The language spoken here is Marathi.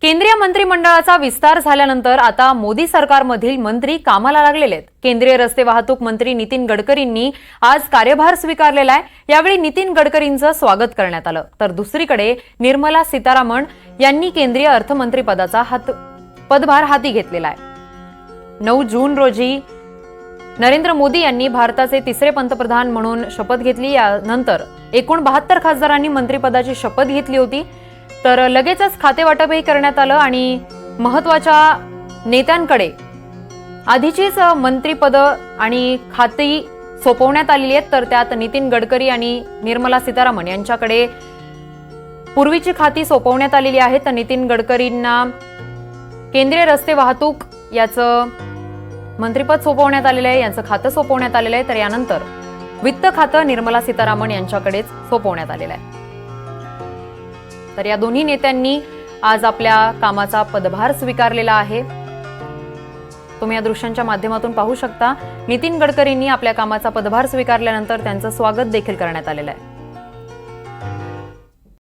केंद्रीय मंत्रिमंडळाचा विस्तार झाल्यानंतर आता मोदी सरकारमधील मंत्री कामाला लागलेले आहेत। केंद्रीय रस्ते वाहतूक मंत्री नितीन गडकरींनी आज कार्यभार स्वीकारलेला आहे। यावेळी नितीन गडकरींचं स्वागत करण्यात आलं, तर दुसरीकडे निर्मला सीतारामन यांनी केंद्रीय अर्थमंत्री पदाचा पदभार हाती घेतलेला आहे। 9 जून रोजी नरेंद्र मोदी यांनी भारताचे तिसरे पंतप्रधान म्हणून शपथ घेतली। यानंतर एकूण 72 खासदारांनी मंत्रिपदाची शपथ घेतली होती, तर लगेचच खातेवाटपही करण्यात आलं आणि महत्त्वाच्या नेत्यांकडे आधीचीच मंत्रिपद आणि खाती सोपवण्यात आलेली आहेत। तर त्यात नितीन गडकरी आणि निर्मला सीतारामन यांच्याकडे पूर्वीची खाती सोपवण्यात आलेली आहेत। तर नितीन गडकरींना केंद्रीय रस्ते वाहतूक याचं मंत्रिपद सोपवण्यात आलेलं आहे, यांचं खातं सोपवण्यात आलेलं आहे। तर यानंतर वित्त खातं निर्मला सीतारामन यांच्याकडेच सोपवण्यात आलेलं आहे। तर या दोन्ही नेत्यांनी आज आपल्या कामाचा पदभार स्वीकारलेला आहे। तुम्ही या दृश्यांच्या माध्यमातून पाहू शकता, नितीन गडकरींनी आपल्या कामाचा पदभार स्वीकारल्यानंतर त्यांचं स्वागत देखील करण्यात आलेलं आहे।